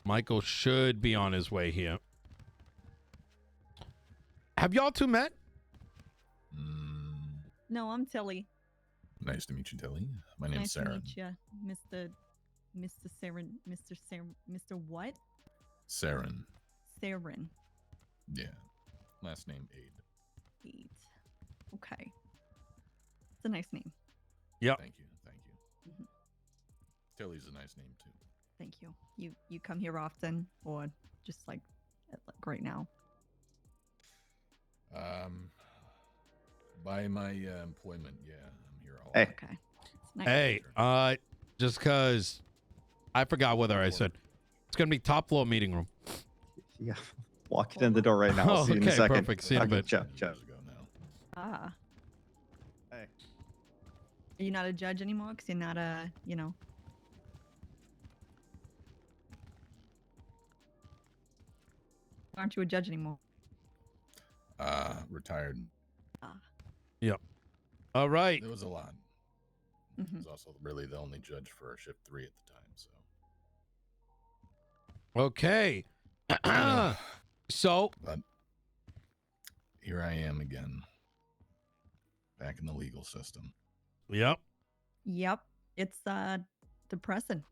Michael should be on his way here. Have y'all two met? No, I'm Tilly. Nice to meet you, Tilly. My name's Sera. Nice to meet you, Mr. Seren. Mr. What? Seren. Seren. Yeah. Last name Aid. Aid. Okay. It's a nice name. Yep. Thank you. Tilly's a nice name too. Thank you. You come here often, or just like right now? By my employment, yeah, I'm here all. Hey. Okay. It's nice. Hey, just because I forgot whether I said it's gonna be top floor meeting room. Yeah. Walking in the door right now. I'll see you in a Okay, second. perfect. See you in a bit. Ciao. Years ago now. Ah. Hey. Are you not a judge anymore? Because you're not a, Aren't you a judge anymore? Retired. Yep. All right. It was a lot. I Mhm. was also really the only judge for shift 3 at the time, so. Okay. So But here I am again, back in the legal system. yep. Yep. It's depressing.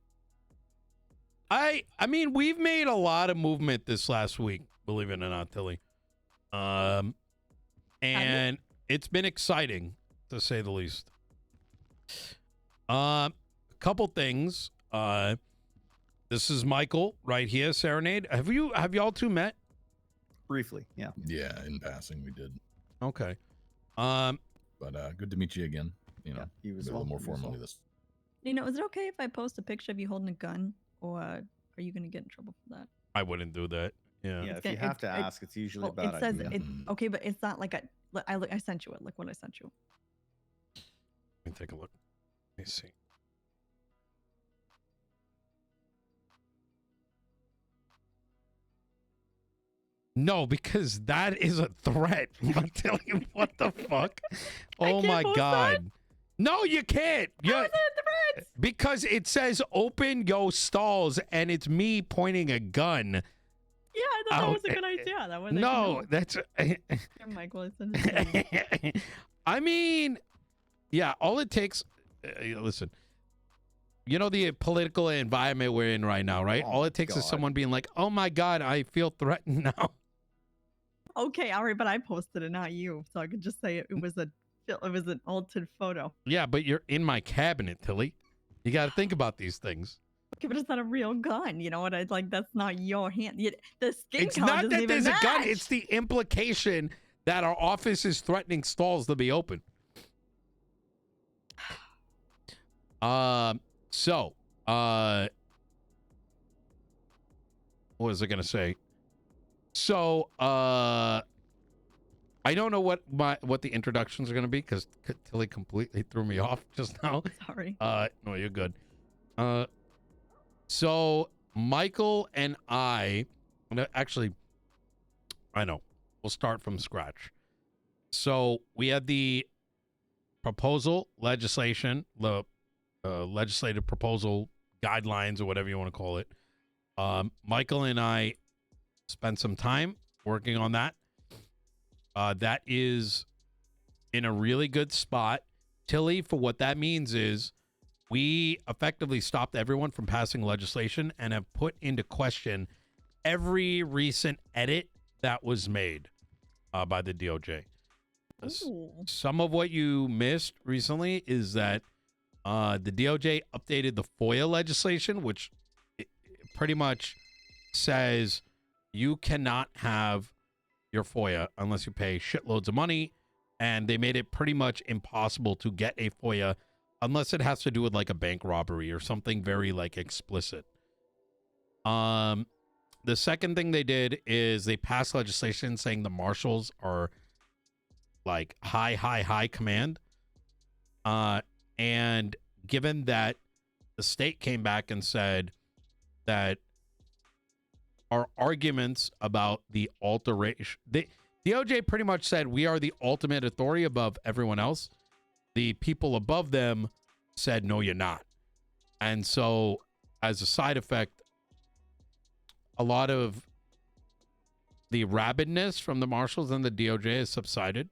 I mean, we've made a lot of movement this last week, believe it or not, Tilly. And it's been exciting, to say the least. A couple things. This is Michael right here, Sera Nade. Have y'all two met? Briefly, yeah. Yeah, in passing we did. Okay. But good to meet you again. You know, He was a little more he was formally this. Nino, is it okay if I post a picture of you holding a gun, or are you gonna get in trouble for that? I wouldn't do that. Yeah. Yeah, It's if you gonna- have to ask, it's usually Well, a bad it says idea. it. Okay, but it's not like I sent you it. Look what I sent you. Let me take a look. Let me see. No, because that is a threat. I'm telling you, what the fuck? Oh can't my post god. No, you can't. How Yeah, is it a threat? because it says open yo stalls and it's me pointing a gun. Yeah, I thought that Oh, was a good idea. That way they No, can that's know. Here, Michael, I sent it to you. I mean, yeah, all it takes listen. You know the political environment we're in right now, right? Oh All it takes is God. someone being like, "Oh my god, I feel threatened now." Okay, all right, but I posted it, not you, so I could just say it was an altered photo. Yeah, but you're in my cabinet, Tilly. You got to think about these things. Okay, but it's not a real gun. You know what? It's like that's not your hand. The skin It's color not doesn't that even there's a gun, match. it's the implication that our office is threatening stalls to be open. So, what was I going to say? So, I don't know what the introductions are going to be because Tilly completely threw me off just now. Sorry. No, you're good. So Michael and actually, I know. We'll start from scratch. So we had the proposal legislation, the legislative proposal guidelines or whatever you want to call it. Michael and I spent some time working on that. That is in a really good spot. Tilly, for what that means is we effectively stopped everyone from passing legislation and have put into question every recent edit that was made by the DOJ. Ooh. Some of what you missed recently is that the DOJ updated the FOIA legislation, which pretty much says you cannot have your FOIA unless you pay shitloads of money, and they made it pretty much impossible to get a FOIA unless it has to do with like a bank robbery or something very like explicit. The second thing they did is they passed legislation saying the marshals are like high command. And given that the state came back and said that our arguments about the alteration, the DOJ pretty much said we are the ultimate authority above everyone else. The people above them said, no, you're not. And so as a side effect, a lot of the rabidness from the marshals and the DOJ has subsided.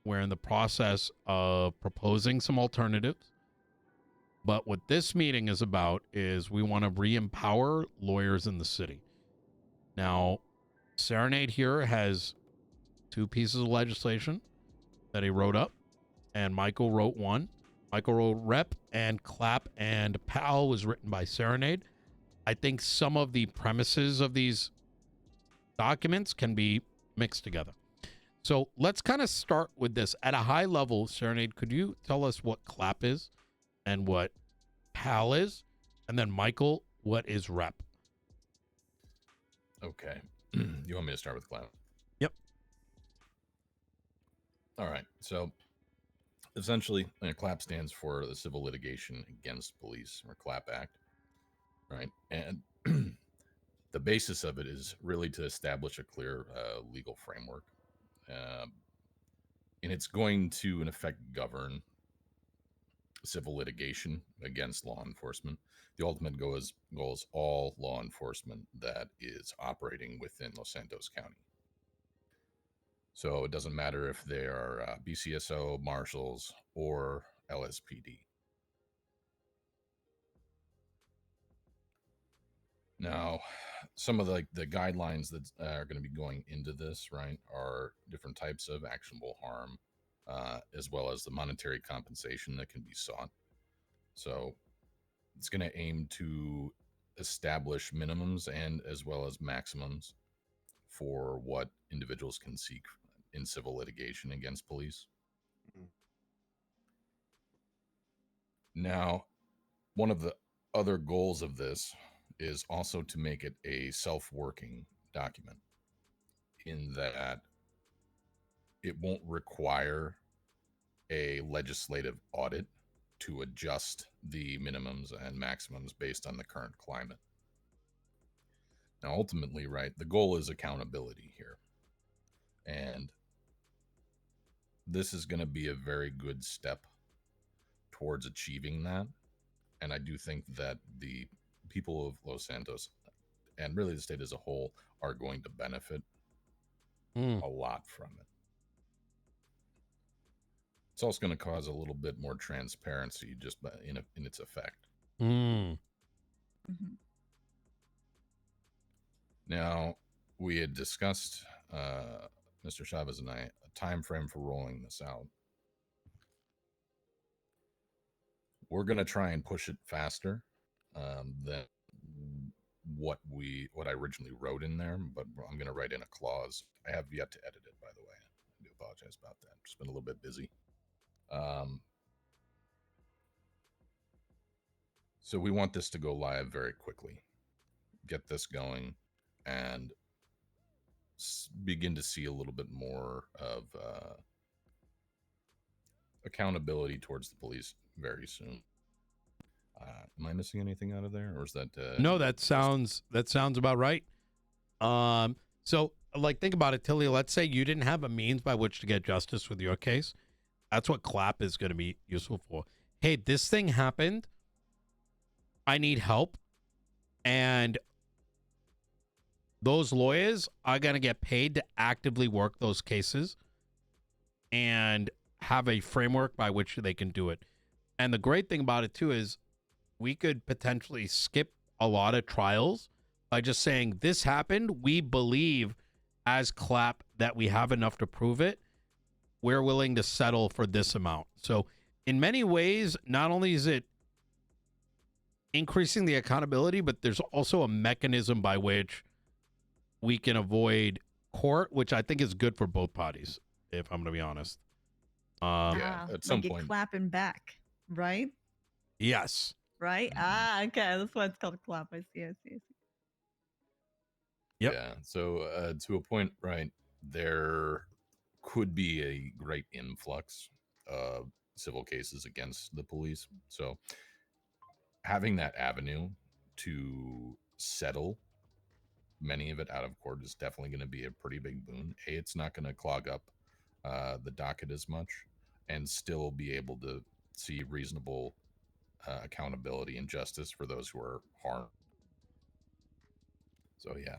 We're in the process of proposing some alternatives. But what this meeting is about is we want to re-empower lawyers in the city. Now, Sera Nade here has 2 pieces of legislation that he wrote up, and Michael wrote one. Michael wrote Rep, and Clap and Pal was written by Sera Nade. I think some of the premises of these documents can be mixed together. So let's kind of start with this. At a high level, Sera Nade, could you tell us what Clap is and what Pal is? And then Michael, what is Rep? Okay. You want me to start with Clap? Yep. All right. So essentially, CLAP stands for the Civil Litigation Against Police, or CLAP Act, right? And the basis of it is really to establish a clear legal framework. And it's going to, in effect, govern civil litigation against law enforcement. The ultimate goal is all law enforcement that is operating within Los Santos County. So it doesn't matter if they are BCSO, marshals, or LSPD. Now, some of the guidelines that are going to be going into this, right, are different types of actionable harm, as well as the monetary compensation that can be sought. So it's going to aim to establish minimums and as well as maximums for what individuals can seek in civil litigation against police. Now, one of the other goals of this is also to make it a self-working document, in that it won't require a legislative audit to adjust the minimums and maximums based on the current climate. Now, ultimately, right, the goal is accountability here. And this is going to be a very good step towards achieving that. And I do think that the people of Los Santos, and really the state as a whole, are going to benefit a lot from it. It's also going to cause a little bit more transparency just in its effect. Mm-hmm. Now, we had discussed, Mr. Chavez and I, a time frame for rolling this out. We're going to try and push it faster than what I originally wrote in there, but I'm going to write in a clause. I have yet to edit it, by the way. I do apologize about that. Just been a little bit busy. So we want this to go live very quickly. Get this going and begin to see a little bit more of accountability towards the police very soon. Am I missing anything out of there, or is that no? That sounds about right. So like, think about it, Tilly. Let's say you didn't have a means by which to get justice with your case. That's what Clap is going to be useful for. Hey, this thing happened. I need help, and those lawyers are going to get paid to actively work those cases and have a framework by which they can do it. And the great thing about it, too, is we could potentially skip a lot of trials by just saying, this happened. We believe as Clap that we have enough to prove it. We're willing to settle for this amount. So in many ways, not only is it increasing the accountability, but there's also a mechanism by which we can avoid court, which I think is good for both parties, if I'm going to be honest. Yeah, at some point. Clapping back, right? Yes. Right? Mm-hmm. Okay. That's why it's called Clap. I see. Yep. Yeah. So to a point, right, there could be a great influx of civil cases against the police. So having that avenue to settle many of it out of court is definitely going to be a pretty big boon. It's not going to clog up the docket as much, and still be able to see reasonable accountability and justice for those who are harmed. So yeah.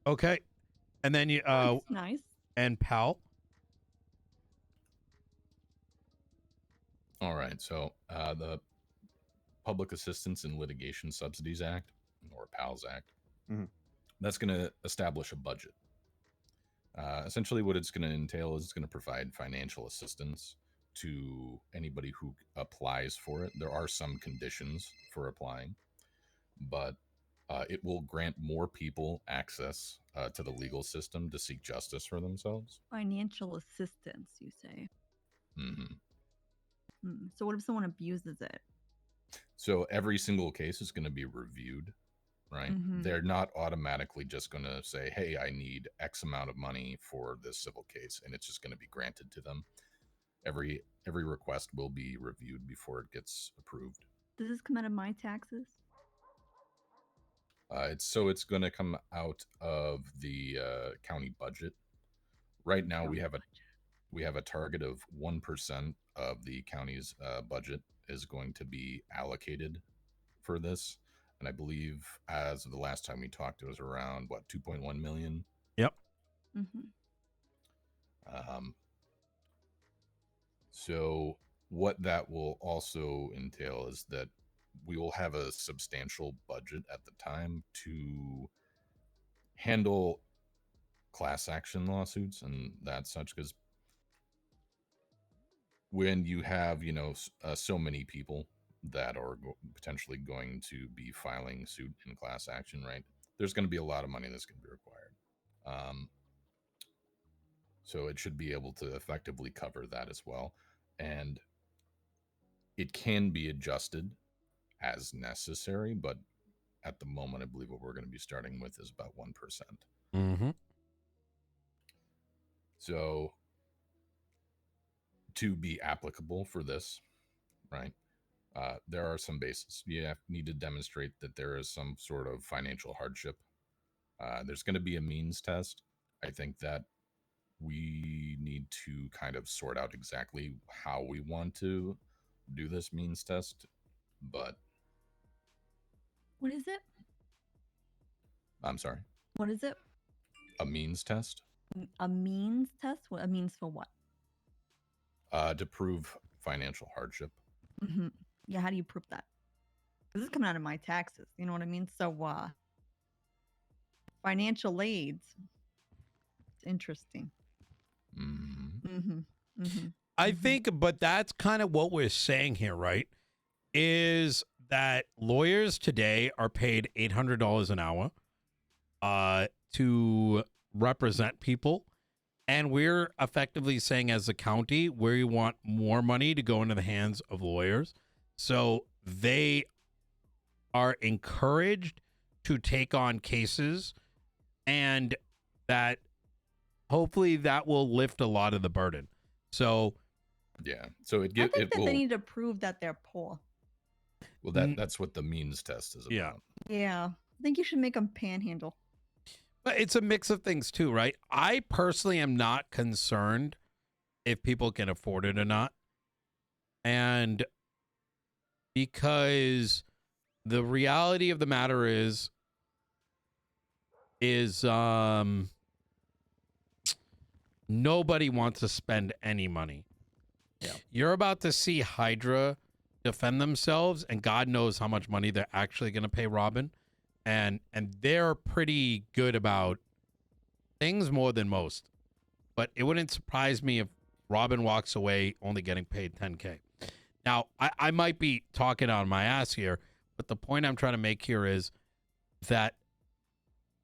Okay. And then you That's nice. and PAL. All right. So the Public Assistance and Litigation Subsidies Act, or PALS Act, Mhm. that's going to establish a budget. Essentially, what it's going to entail is it's going to provide financial assistance to anybody who applies for it. There are some conditions for applying, but it will grant more people access to the legal system to seek justice for themselves. Financial assistance, you say. Mm-hmm. So what if someone abuses it? So every single case is going to be reviewed, right? Mhm. They're not automatically just going to say, hey, I need X amount of money for this civil case, and it's just going to be granted to them. Every request will be reviewed before it gets approved. Does this come out of my taxes? It's going to come out of the county budget. Right now, we have a target of 1% of the county's budget is going to be allocated for this, and I believe as of the last time we talked, it was around 2.1 million. Yep. So what that will also entail is that we will have a substantial budget at the time to handle class action lawsuits and that such, because when you have so many people that are potentially going to be filing suit in class action, right, there's going to be a lot of money that's going to be required. So it should be able to effectively cover that as well, and it can be adjusted as necessary, but at the moment I believe what we're going to be starting with is about 1%. Mm-hmm. So to be applicable for this, right, there are some bases. You need to demonstrate that there is some sort of financial hardship. There's going to be a means test. I think that we need to kind of sort out exactly how we want to do this means test, but What is it? I'm sorry, What is it? a means test A means test? What a means for what? to prove financial hardship. Yeah, how do you prove that? This is coming out of my taxes. You know what I mean? So financial aids. It's interesting. I think, but that's kind of what we're saying here, right? Is that lawyers today are paid $800 an hour to represent people. And we're effectively saying as a county, we want more money to go into the hands of lawyers. So they are encouraged to take on cases, and that hopefully that will lift a lot of the burden. So Yeah. So I think that they need to prove that they're poor. Well, that's what the means test is about. Yeah. Yeah. I think you should make them panhandle. But it's a mix of things too, right? I personally am not concerned if people can afford it or not. And because the reality of the matter is nobody wants to spend any money. Yeah. You're about to see Hydra defend themselves, and God knows how much money they're actually going to pay Robin. And they're pretty good about things more than most. But it wouldn't surprise me if Robin walks away only getting paid $10K. Now, I might be talking on my ass here, but the point I'm trying to make here is that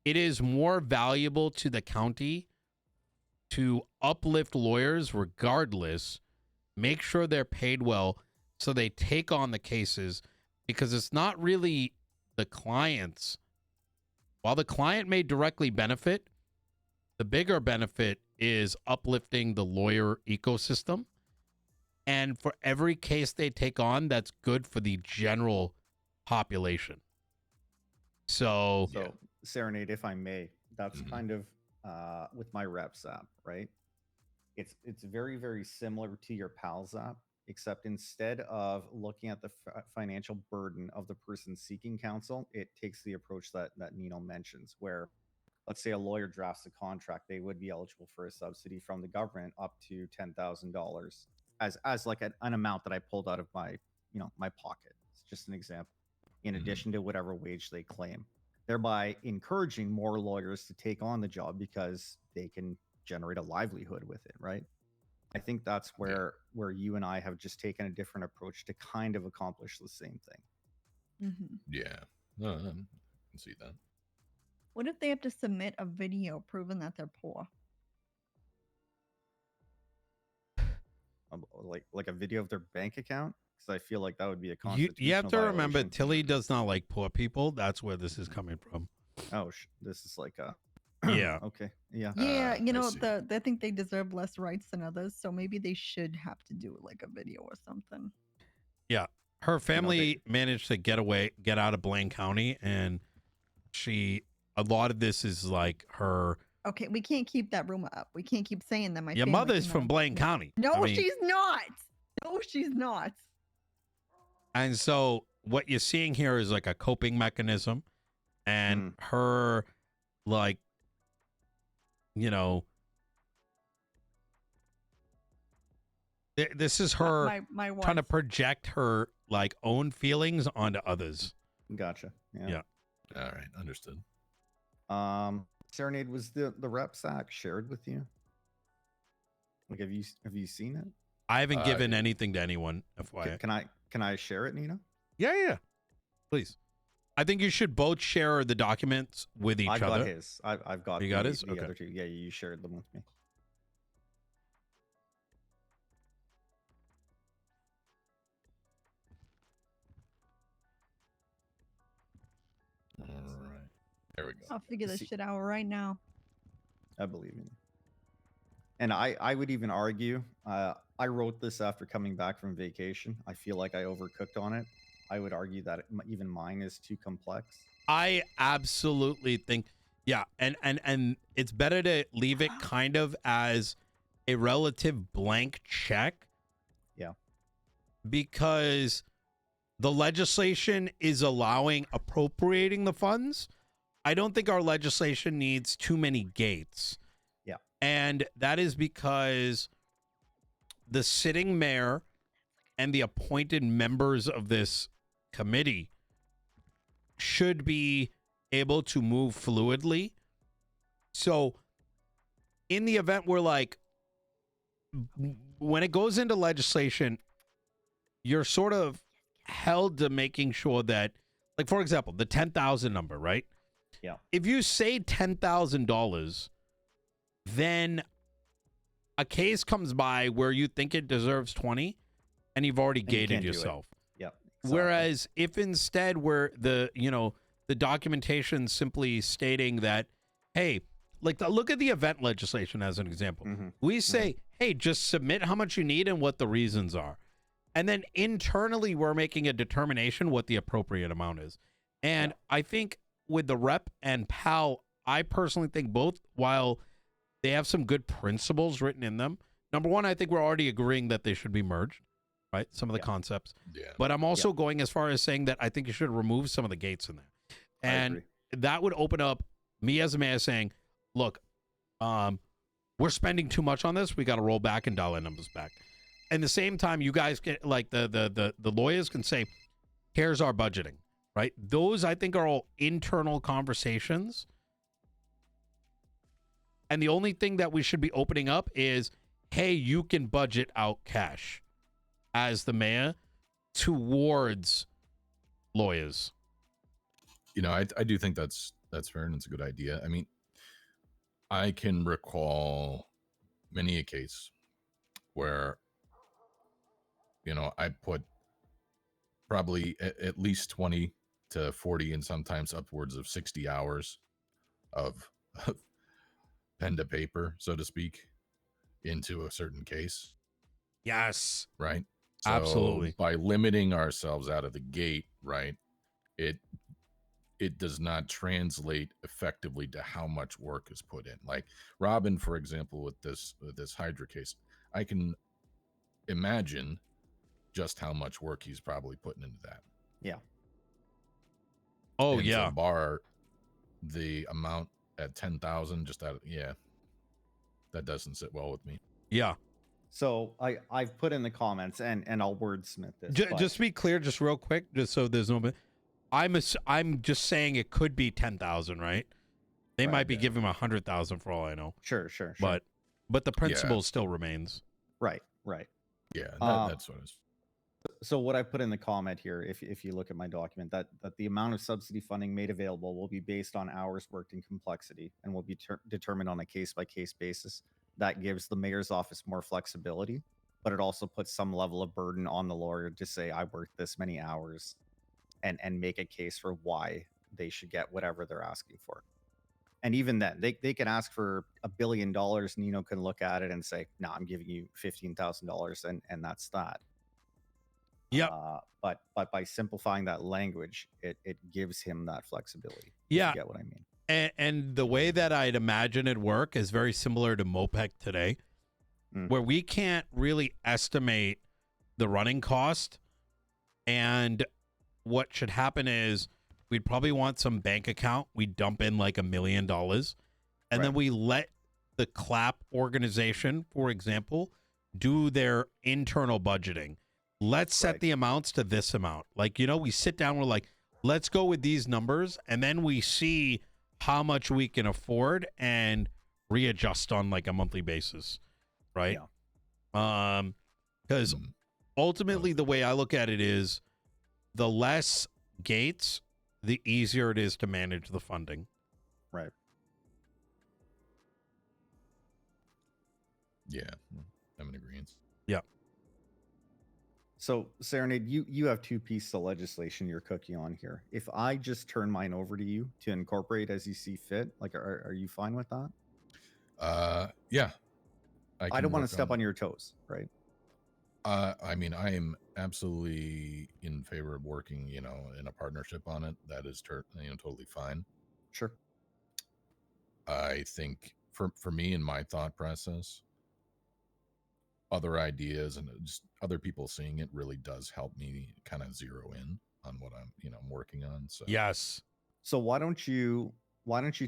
it is more valuable to the county to uplift lawyers regardless, make sure they're paid well so they take on the cases, because it's not really the clients. While the client may directly benefit, the bigger benefit is uplifting the lawyer ecosystem. And for every case they take on, that's good for the general population. So, Sera Nade, if I may, that's Mhm. kind of with my reps app, right? It's very, very similar to your PALS app except instead of looking at the financial burden of the person seeking counsel, it takes the approach that Nino mentions, where let's say a lawyer drafts a contract, they would be eligible for a subsidy from the government up to $10,000 as like an amount that I pulled out of my my pocket. It's just an example. In addition to whatever wage they claim, thereby encouraging more lawyers to take on the job because they can generate a livelihood with it, right? I think that's where you and I have just taken a different approach to kind of accomplish the same thing. Yeah, no, I can see that. What if they have to submit a video proving that they're poor? Like a video of their bank account, because I feel like that would be a constitutional You have to remember, violation. Tilly does not like poor people. That's where this is coming from. Oh, this is like a Yeah. okay, yeah. Yeah, you I know, see. they think they deserve less rights than others, so maybe they should have to do like a video or something. Yeah. Her family managed to get out of Blaine County, and a lot of this is like her. Okay, we can't keep that rumor up. We can't keep saying that my Your family, mother's from Blaine County. No, I mean, she's not. No, she's not. And so what you're seeing here is like a coping mechanism, and her, like, this is her My wife. trying to project her like own feelings onto others. Gotcha. Yeah. All right, understood. Sera Nade, was the rep sack shared with you? Like, have you seen it? I haven't given anything to anyone. FYI. Can I share it, Nino? Yeah. Please. I think you should both share the documents with each other. I've got his. I've got. You got his? The Okay. other two. Yeah, you shared them with me. All right, there we go. I'll figure this shit out right now. I believe in you. And I would even argue, I wrote this after coming back from vacation. I feel like I overcooked on it. I would argue that even mine is too complex. I absolutely think, yeah, and it's better to leave it kind of as a relative blank check. Yeah. Because the legislation is appropriating the funds. I don't think our legislation needs too many gates. Yeah. And that is because the sitting mayor and the appointed members of this committee should be able to move fluidly. So in the event where, like, when it goes into legislation, you're sort of held to making sure that, like, for example, the 10,000 number, right? Yeah. If you say $10,000, then a case comes by where you think it deserves 20 and you've already And you gated can't do it. yourself. Yeah. Whereas if instead where the documentation simply stating that, hey, like, look at the event legislation as an example. We say, hey, just submit how much you need and what the reasons are. And then internally, we're making a determination what the appropriate amount is. And I think with the rep and PAL, I personally think both, while they have some good principles written in them. Number one, I think we're already agreeing that they should be merged, right? Some of the concepts. Yeah. But I'm also going as far as saying that I think you should remove some of the gates in there. And that would open up me as a mayor saying, look, we're spending too much on this. We got to roll back and dial our numbers back. And the same time, you guys get, like, the lawyers can say, here's our budgeting, right? Those, I think, are all internal conversations. And the only thing that we should be opening up is, hey, you can budget out cash as the mayor towards lawyers. You know, I do think that's fair and it's a good idea. I mean, I can recall many a case where, you know, I put probably at least 20 to 40 and sometimes upwards of 60 hours of pen to paper, so to speak, into a certain case. Yes. Right. So Absolutely. by limiting ourselves out of the gate, right, it does not translate effectively to how much work is put in. Like Robin, for example, with this Hydra case, I can imagine just how much work he's probably putting into that. Yeah. Oh, And yeah. for bar, the amount at 10,000, just out of, that doesn't sit well with me. Yeah. So I've put in the comments, and I'll wordsmith this. but Just to be clear, just real quick, just so there's no... I'm just saying it could be 10,000, right? They Right, might be yeah. giving him 100,000 for all I know. Sure. But the principle still remains. Right. Yeah, Uh, that's what it's. So what I put in the comment here, if you look at my document, that the amount of subsidy funding made available will be based on hours worked in complexity and will be determined on a case-by-case basis. That gives the mayor's office more flexibility, but it also puts some level of burden on the lawyer to say, I worked this many hours, and make a case for why they should get whatever they're asking for. And even then, they can ask for $1 billion. Nino can look at it and say, no, I'm giving you $15,000, and that's that. Yep. But by simplifying that language, it gives him that flexibility. Yeah. You get what I mean? And the way that I'd imagine it work is very similar to MOPEC today, where we can't really estimate the running cost. And what should happen is we'd probably want some bank account. We dump in like $1 million, and then we let the CLAP organization, for example, do their internal budgeting. Let's set the amounts to this amount. Like, we sit down, we're like, let's go with these numbers, and then we see how much we can afford and readjust on like a monthly basis, right? Yeah. Because ultimately the way I look at it is the less gates, the easier it is to manage the funding. Right. Yeah, I'm in agreement. Yeah. So, Sera Nade, you have two pieces of legislation you're cooking on here. If I just turn mine over to you to incorporate as you see fit, like, are you fine with that? Yeah. I don't want to step on your toes, right? I mean, I am absolutely in favor of working, in a partnership on it. That is, totally fine. Sure. I think for me in my thought process, other ideas and just other people seeing it really does help me kind of zero in on what I'm working on. So Yes. So why don't you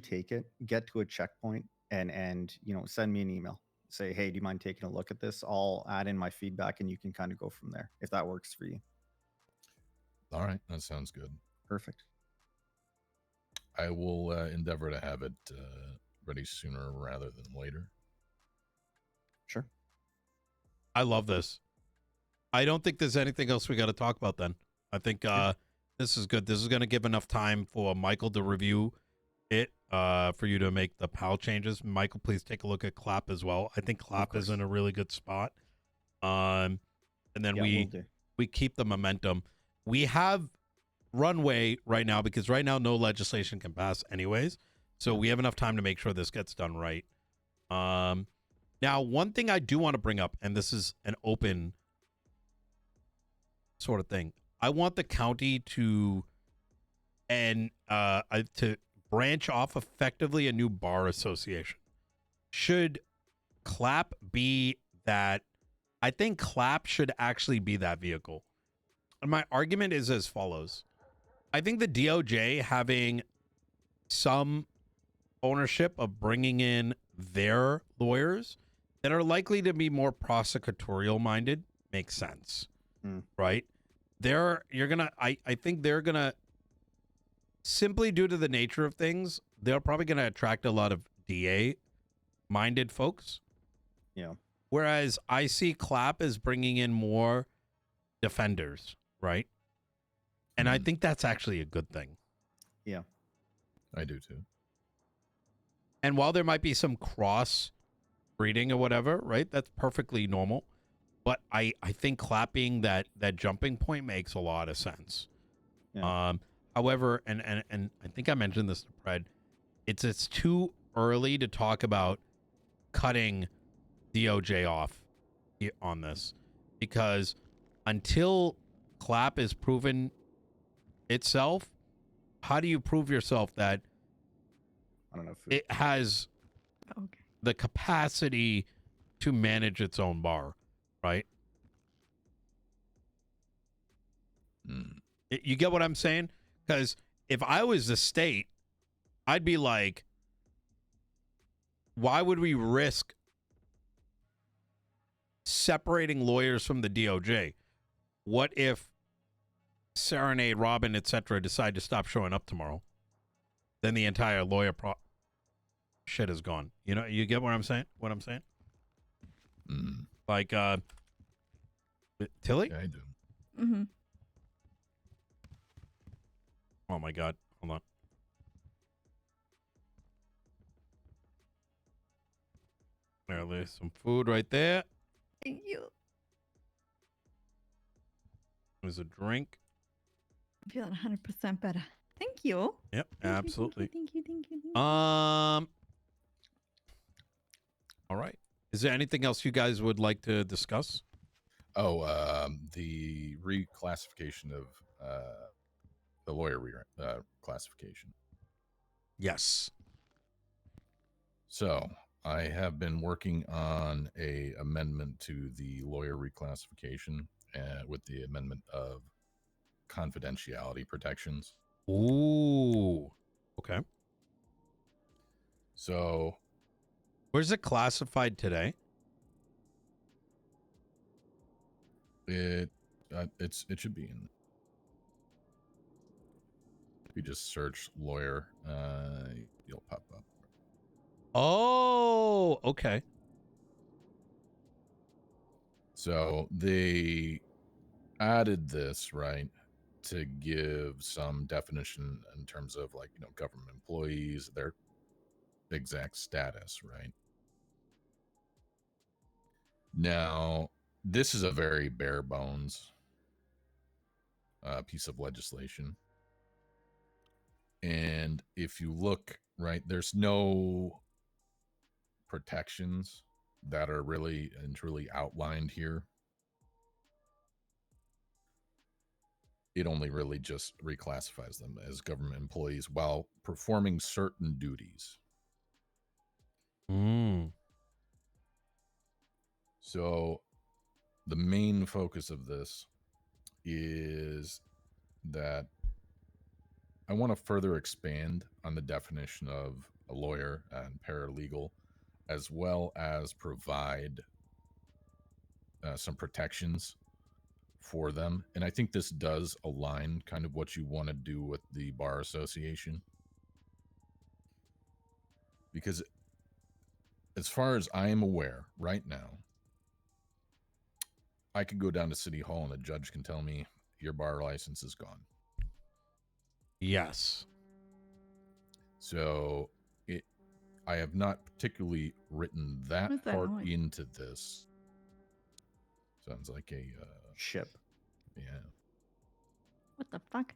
take it, get to a checkpoint, and send me an email. Say, hey, do you mind taking a look at this? I'll add in my feedback, and you can kind of go from there if that works for you. All right, that sounds good. Perfect. I will endeavor to have it ready sooner rather than later. Sure. I love this. I don't think there's anything else we got to talk about then. I think this is good. This is going to give enough time for Michael to review it, for you to make the PAL changes. Michael, please take a look at CLAP as well. I think CLAP is in a really good spot. And then we keep the momentum. We have runway right now because right now no legislation can pass anyways. So we have enough time to make sure this gets done right. Now, one thing I do want to bring up, and this is an open sort of thing. I want the county to branch off effectively a new bar association. Should CLAP be that? I think CLAP should actually be that vehicle. And my argument is as follows. I think the DOJ having some ownership of bringing in their lawyers that are likely to be more prosecutorial minded makes sense, right? I think they're gonna, simply due to the nature of things, they're probably gonna attract a lot of DA minded folks. Yeah. Whereas I see CLAP as bringing in more defenders, right? And I think that's actually a good thing. Yeah. I do too. And while there might be some cross breeding or whatever, right? That's perfectly normal. But I think clapping that jumping point makes a lot of sense. Yeah. However, and I think I mentioned this to Pred, it's too early to talk about cutting DOJ off on this, because until CLAP is proven itself, how do you prove yourself that I don't know if it has the capacity to manage its own bar, right? Mm. You get what I'm saying? Because if I was the state, I'd be like, why would we risk separating lawyers from the DOJ? What if Sera Nade, Robin, etc. decide to stop showing up tomorrow? Then the entire lawyer shit is gone. You know, you get what I'm saying? What I'm saying? Mm. Like, Tilly? Yeah, I do. Mm-hmm. Oh my God. Hold on. There's some food right there. Thank you. There's a drink. I'm feeling 100% better. Thank you. Yep, absolutely. Thank you. Thank you. All right. Is there anything else you guys would like to discuss? Oh, the reclassification of the lawyer classification. Yes. So I have been working on a amendment to the lawyer reclassification with the amendment of confidentiality protections. Ooh. Okay. So Where's it classified today? it should be in. If you just search lawyer, you'll pop up. Oh, okay. So they added this, right, to give some definition in terms of, like, you know, government employees, their exact status, right? Now, this is a very bare bones piece of legislation. And if you look, right, there's no protections that are really and truly outlined here. It only really just reclassifies them as government employees while performing certain duties. So the main focus of this is that I want to further expand on the definition of a lawyer and paralegal, as well as provide some protections for them. And I think this does align kind of what you want to do with the Bar Association. Because as far as I am aware right now, I could go down to City Hall and a judge can tell me your bar license is gone. Yes. So I have not particularly written that What's that part noise? into this. Sounds like a Ship. yeah. What the fuck?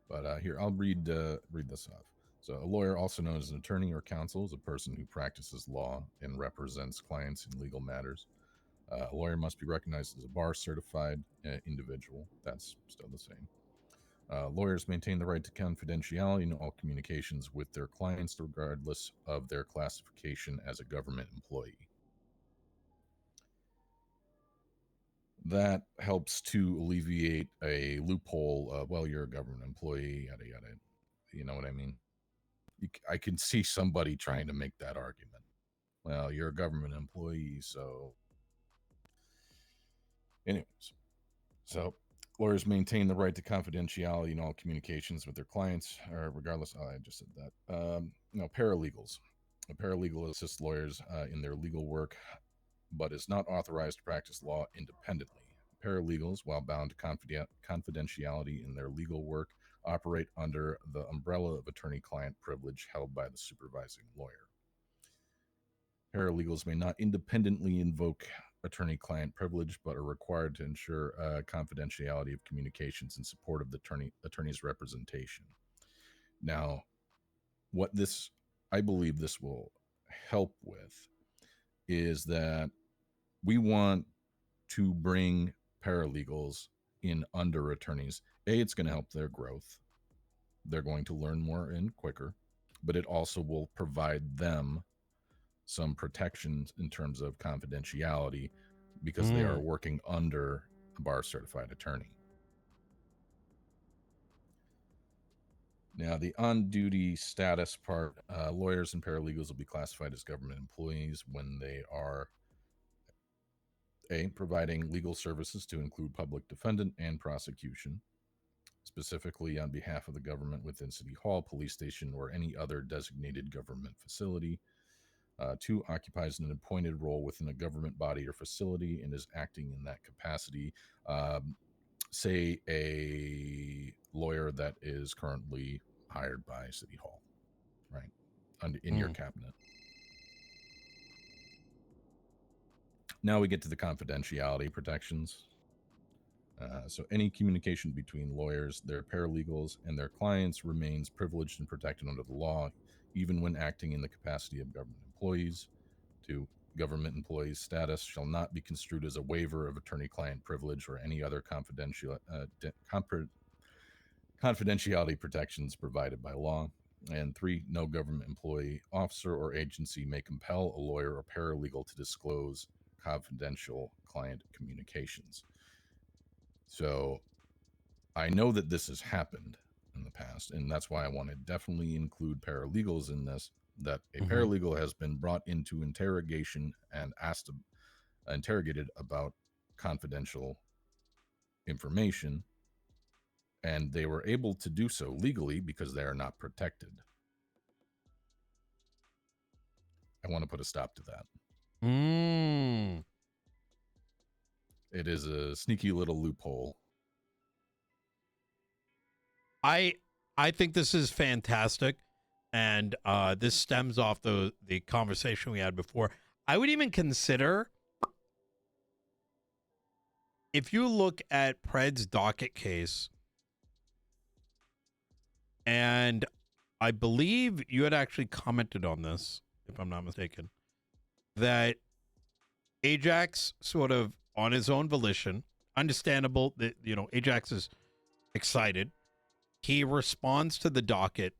But here, I'll read this off. So a lawyer, also known as an attorney or counsel, is a person who practices law and represents clients in legal matters. A lawyer must be recognized as a bar certified individual. That's still the same. Lawyers maintain the right to confidentiality in all communications with their clients, regardless of their classification as a government employee. That helps to alleviate a loophole of, well, you're a government employee, yada, yada. You know what I mean? I can see somebody trying to make that argument. Well, you're a government employee, so... Anyways, so lawyers maintain the right to confidentiality in all communications with their clients, regardless. Oh, I just said that. Paralegals. A paralegal assists lawyers in their legal work, but is not authorized to practice law independently. Paralegals, while bound to confidentiality in their legal work, operate under the umbrella of attorney-client privilege held by the supervising lawyer. Paralegals may not independently invoke attorney-client privilege, but are required to ensure confidentiality of communications in support of the attorney's representation. Now, what this, I believe this will help with, is that we want to bring paralegals in under attorneys. It's going to help their growth. They're going to learn more and quicker, but it also will provide them some protections in terms of confidentiality because they are working under a bar certified attorney. Now, the on-duty status part, lawyers and paralegals will be classified as government employees when they are A, providing legal services to include public defendant and prosecution, specifically on behalf of the government within City Hall, police station, or any other designated government facility. 2, occupies an appointed role within a government body or facility and is acting in that capacity. Say a lawyer that is currently hired by City Hall, right? In your cabinet. Now we get to the confidentiality protections. So any communication between lawyers, their paralegals, and their clients remains privileged and protected under the law, even when acting in the capacity of government employees. 2, government employees' status shall not be construed as a waiver of attorney-client privilege or any other confidentiality protections provided by law. And 3, no government employee, officer, or agency may compel a lawyer or paralegal to disclose confidential client communications. So I know that this has happened in the past, and that's why I want to definitely include paralegals in this, that a paralegal has been brought into interrogation and interrogated about confidential information, and they were able to do so legally because they are not protected. I want to put a stop to that. It is a sneaky little loophole. I think this is fantastic, and this stems off the conversation we had before. I would even consider, if you look at Pred's docket case, and I believe you had actually commented on this, if I'm not mistaken, that Ajax sort of on his own volition, understandable that, Ajax is excited. He responds to the docket,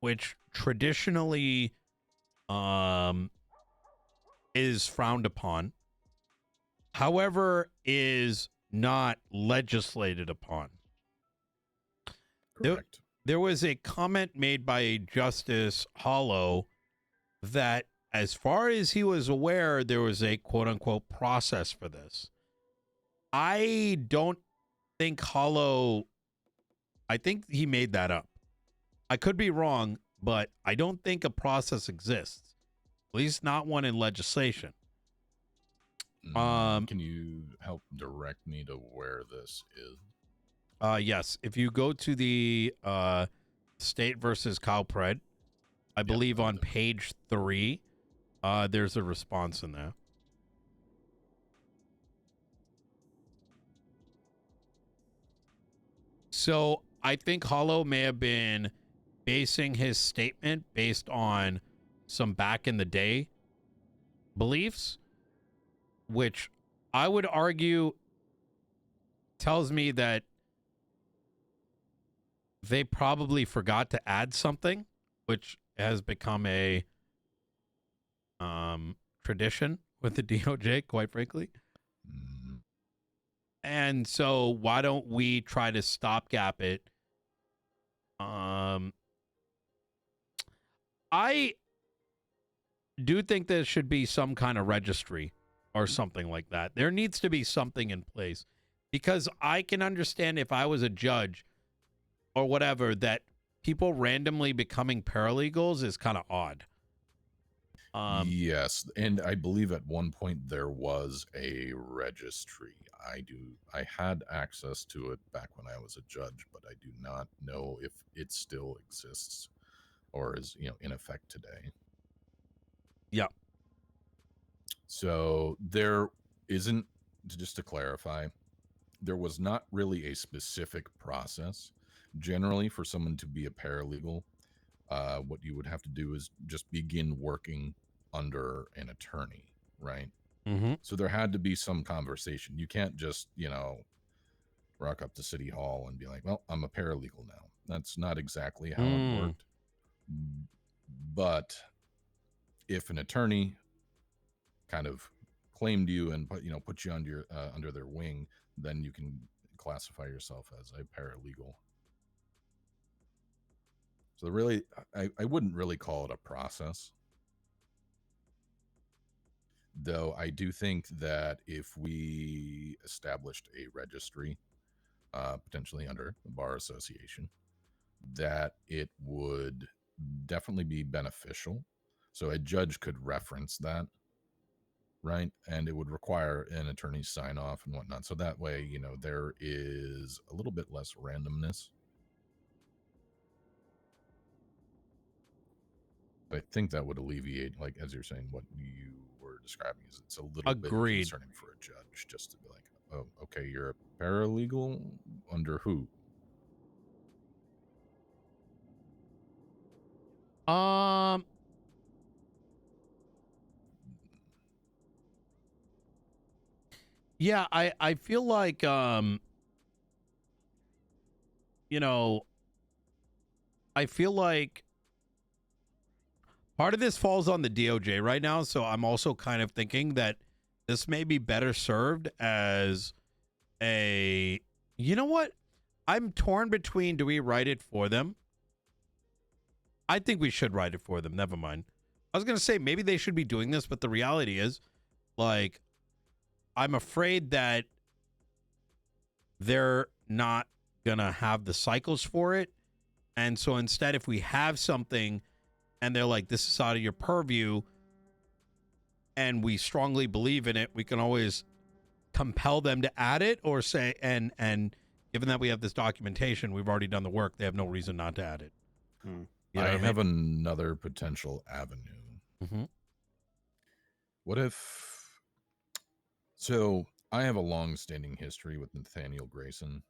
which traditionally is frowned upon, however, is not legislated upon. Correct. There was a comment made by Justice Hollow that, as far as he was aware, there was a quote-unquote process for this. I don't think Hollow... I think he made that up. I could be wrong, but I don't think a process exists. At least not one in legislation. Can you help direct me to where this is? Yes. If you go to the State versus Calpred, I believe on page 3, there's a response in there. So I think Hollow may have been basing his statement based on some back in the day beliefs, which I would argue tells me that they probably forgot to add something, which has become a tradition with the DOJ, quite frankly. And so why don't we try to stopgap it? I do think there should be some kind of registry or something like that. There needs to be something in place, because I can understand if I was a judge or whatever, that people randomly becoming paralegals is kind of odd. Yes, and I believe at one point there was a registry. I had access to it back when I was a judge, but I do not know if it still exists or is, in effect today. Yeah. So there isn't, just to clarify, there was not really a specific process. Generally, for someone to be a paralegal, what you would have to do is just begin working under an attorney, right? So there had to be some conversation. You can't just, rock up to City Hall and be like, well, I'm a paralegal now. That's not exactly how it worked. But if an attorney kind of claimed you and put you under their wing, then you can classify yourself as a paralegal. So really, I wouldn't really call it a process. Though I do think that if we established a registry, potentially under the Bar Association, that it would definitely be beneficial. So a judge could reference that, right? And it would require an attorney's sign off and whatnot. So that way, you know, there is a little bit less randomness. I think that would alleviate, like, as you're saying, what you were describing is it's a little Agreed. bit concerning for a judge just to be like, oh, okay, you're a paralegal under who? Yeah, I feel like you know, I feel like part of this falls on the DOJ right now, so I'm also kind of thinking that this may be better served as a, you know what? I'm torn between, do we write it for them? I think we should write it for them. Never mind. I was going to say maybe they should be doing this, but the reality is, like, I'm afraid that they're not going to have the cycles for it. And so instead, if we have something and they're like, this is out of your purview, and we strongly believe in it, we can always compel them to add it or say, and given that we have this documentation, we've already done the work, they have no reason not to add it. You know I what have another potential avenue. Mm-hmm. What if, so I have a long-standing history with Nathaniel Grayson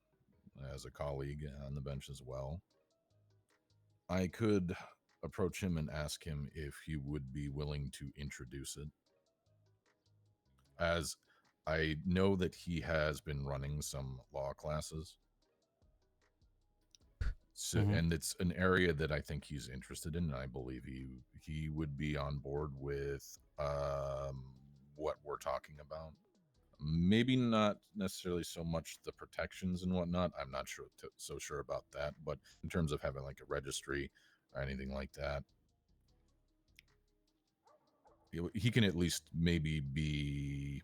as a colleague on the bench as well. I could approach him and ask him if he would be willing to introduce it, as I know that he has been running some law classes. So, and it's an area that I think he's interested in, and I believe he would be on board with what we're talking about. Maybe not necessarily so much the protections and whatnot. I'm not so sure about that. But in terms of having like a registry or anything like that, he can at least maybe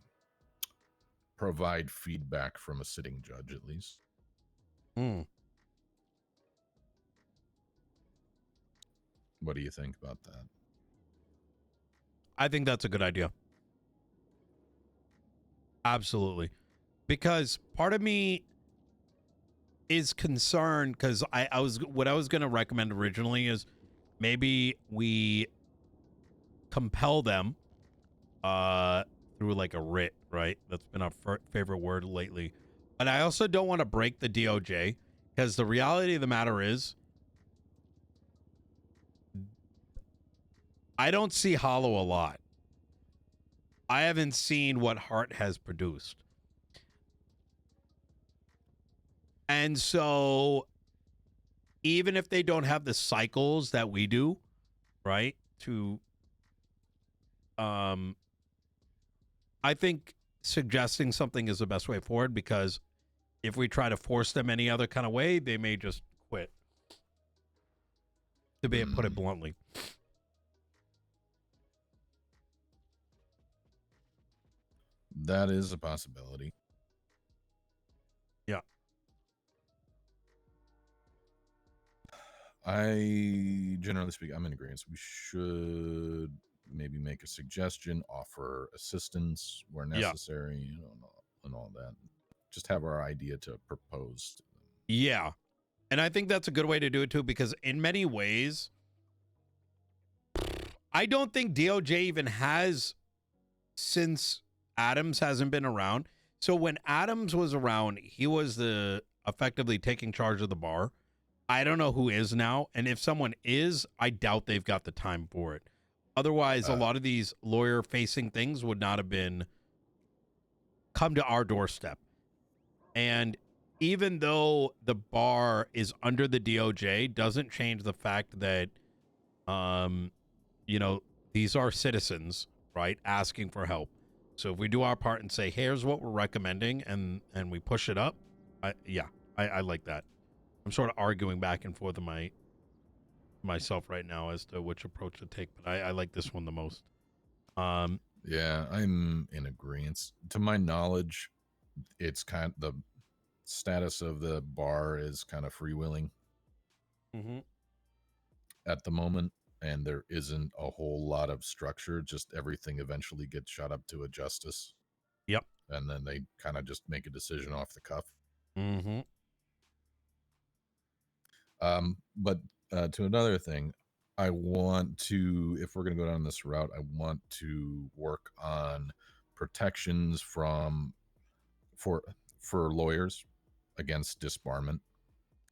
provide feedback from a sitting judge at least. What do you think about that? I think that's a good idea. Absolutely. Because part of me is concerned because what I was going to recommend originally is maybe we compel them through like a writ, right? That's been our favorite word lately. But I also don't want to break the DOJ because the reality of the matter is I don't see Hollow a lot. I haven't seen what Hart has produced. And so even if they don't have the cycles that we do, right? I think suggesting something is the best way forward, because if we try to force them any other kind of way, they may just quit. To put it bluntly. That is a possibility. Yeah. Generally speaking, I'm in agreement. We should maybe make a suggestion, offer assistance where necessary, you know, and all that. Just have our idea to propose. Yeah. And I think that's a good way to do it too, because in many ways, I don't think DOJ even has, since Adams hasn't been around. So when Adams was around, he was effectively taking charge of the bar. I don't know who is now. And if someone is, I doubt they've got the time for it. Otherwise, a lot of these lawyer-facing things would not have come to our doorstep. And even though the bar is under the DOJ, doesn't change the fact that, you know, these are citizens, right, asking for help. So if we do our part and say, here's what we're recommending, and we push it up, I like that. I'm sort of arguing back and forth in myself right now as to which approach to take, but I like this one the most. Yeah, I'm in agreement. To my knowledge, it's kind of the status of the bar is kind of freewheeling at the moment, and there isn't a whole lot of structure. Just everything eventually gets shot up to a justice. Yep. And then they kind of just make a decision off the cuff. But to another thing, I want to, if we're going to go down this route, I want to work on protections for lawyers against disbarment.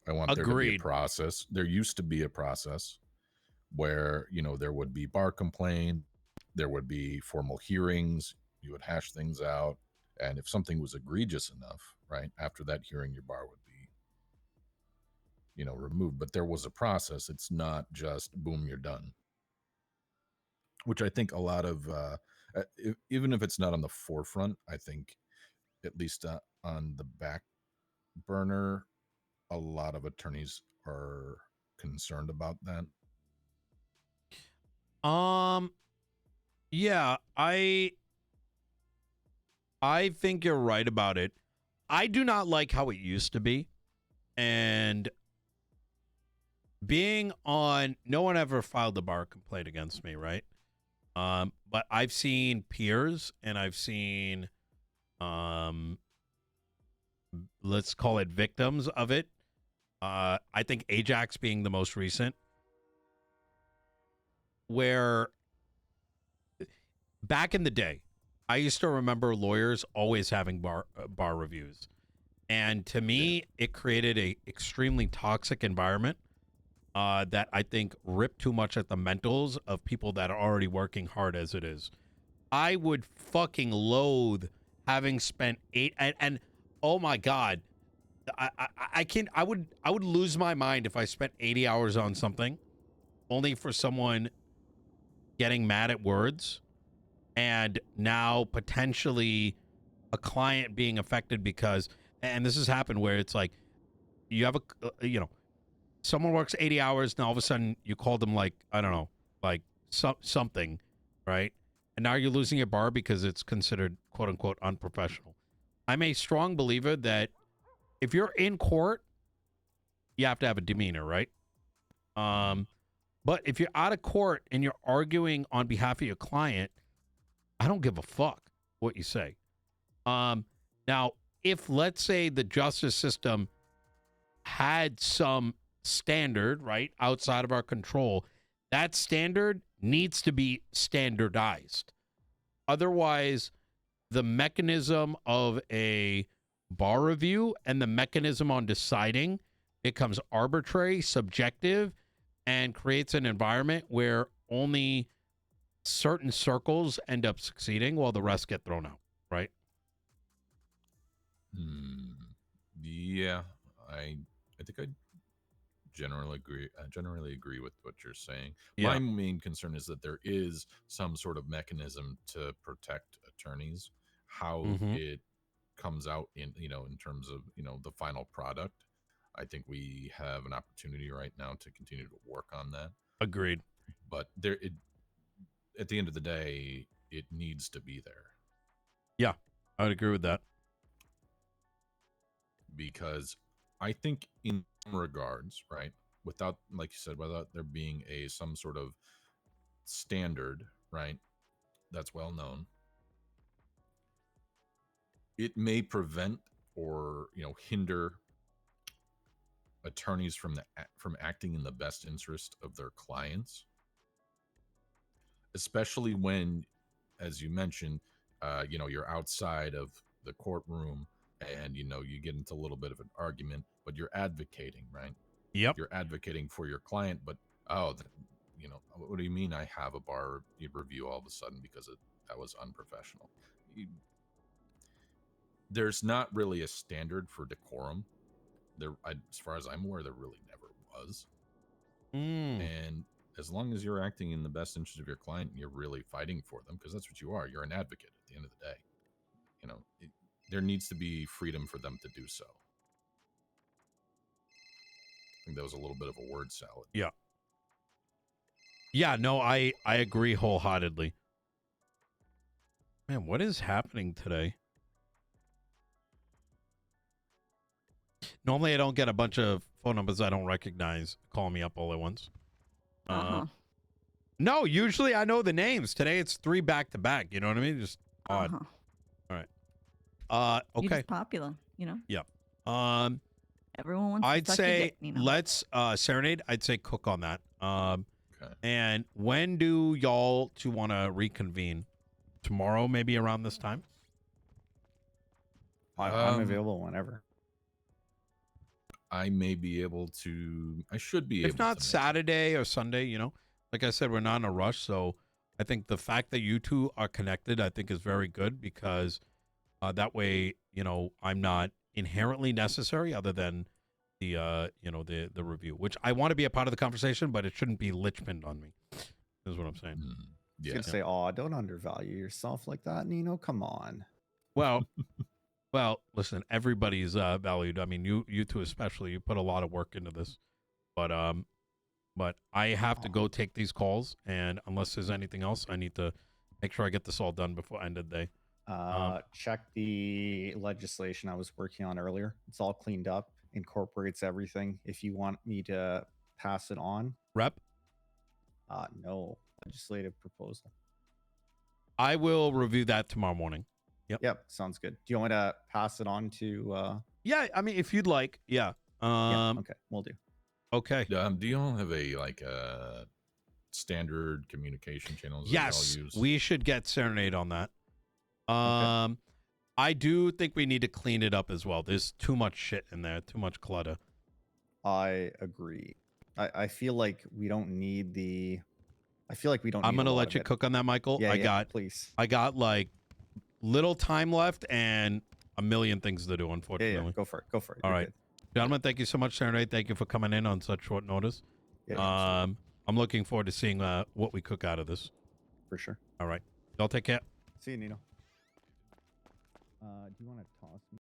I want there to be a process. There used to be a process where, you know, there would be bar complaint, there would be formal hearings, you would hash things out, and if something was egregious enough, right, after that hearing, your bar would be, you know, removed. But there was a process. It's not just boom, you're done. Which I think a lot of, even if it's not on the forefront, I think at least on the back burner, a lot of attorneys are concerned about that. Yeah, I think you're right about it. I do not like how it used to be, and being on, no one ever filed a bar complaint against me, right? But I've seen peers, and I've seen, let's call it victims of it. I think Ajax being the most recent, where back in the day, I used to remember lawyers always having bar reviews. And to me, it created a extremely toxic environment that I think ripped too much at the mentals of people that are already working hard as it is. I would fucking loathe having spent 8 and oh my God, I would lose my mind if I spent 80 hours on something only for someone getting mad at words and now potentially a client being affected because, and this has happened where it's like you have someone works 80 hours and all of a sudden you call them like, I don't know, like something, right? And now you're losing your bar because it's considered quote unquote unprofessional. I'm a strong believer that if you're in court, you have to have a demeanor, right? But if you're out of court and you're arguing on behalf of your client, I don't give a fuck what you say. Now, if let's say the justice system had some standard, right, outside of our control, that standard needs to be standardized. Otherwise, the mechanism of a bar review and the mechanism on deciding becomes arbitrary, subjective, and creates an environment where only certain circles end up succeeding while the rest get thrown out, right? Yeah, I think I generally agree with what you're saying. Yeah. My main concern is that there is some sort of mechanism to protect attorneys. How it comes out in terms of the final product, I think we have an opportunity right now to continue to work on that. Agreed. But at the end of the day, it needs to be there. Yeah, I would agree with that. Because I think in some regards, right, without, like you said, without there being some sort of standard, right, that's well known, it may prevent or hinder attorneys from acting in the best interest of their clients, especially when, as you mentioned, you're outside of the courtroom and you get into a little bit of an argument, but you're advocating, right? Yep. You're advocating for your client, but what do you mean I have a bar review all of a sudden because that was unprofessional? There's not really a standard for decorum. There, as far as I'm aware, there really never was. And as long as you're acting in the best interest of your client, you're really fighting for them, because that's what you are. You're an advocate the end of the day. You know, there needs to be freedom for them to do so. I think that was a little bit of a word salad. Yeah. Yeah, no, I agree wholeheartedly. Man, what is happening today? Normally, I don't get a bunch of phone numbers I don't recognize calling me up all at once. No, usually I know the names. Today it's 3 back to back. You know what I mean? Just odd. All right. You're Okay. just popular, you know. Yeah. Everyone wants. I'd to suck your say dick, you know? let's Sera Nade. I'd say cook on that. Okay. And when do y'all two want to reconvene? Tomorrow, maybe around this time. I'm available whenever. I may be able to. I should be able. If not to make it. Saturday or Sunday, you know, like I said, we're not in a rush. So I think the fact that you two are connected, I think, is very good because that way, you know, I'm not inherently necessary other than the you know, the review, which I want to be a part of the conversation, but it shouldn't be lichmaned on me. Is what I'm saying. Yeah. You could say, "Oh, don't undervalue yourself like that, Nino. Come on." Well, well, listen, everybody's valued. I mean, you two especially. You put a lot of work into this, but I have to go take these calls, and unless there's anything else, I need to make sure I get this all done before end of the day. Check the legislation I was working on earlier. It's all cleaned up, incorporates everything. If you want me to pass it on, Rep, no legislative proposal. I will review that tomorrow morning. Yep, sounds good. Do you want me to pass it on to? Yeah, I mean, if you'd like, yeah. Okay, we'll do. Okay. Do you all have a standard communication channels? Yes, that y'all use? we should get Sera Nade on that. Okay. I do think we need to clean it up as well. There's too much shit in there, too much clutter. I agree. I feel like we don't need the. I feel like we don't. I'm need gonna a lot let of you it. cook on that, Michael. Yeah, please. I got like little time left and a million things to do, unfortunately. Yeah, go for it. Go for it. All You're right. good. Gentlemen, thank you so much, Sera Nade. Thank you for coming in on such short notice. Yeah, absolutely. I'm looking forward to seeing what we cook out of this. For sure. All right. Y'all take care. See you, Nino. Do you want to toss me?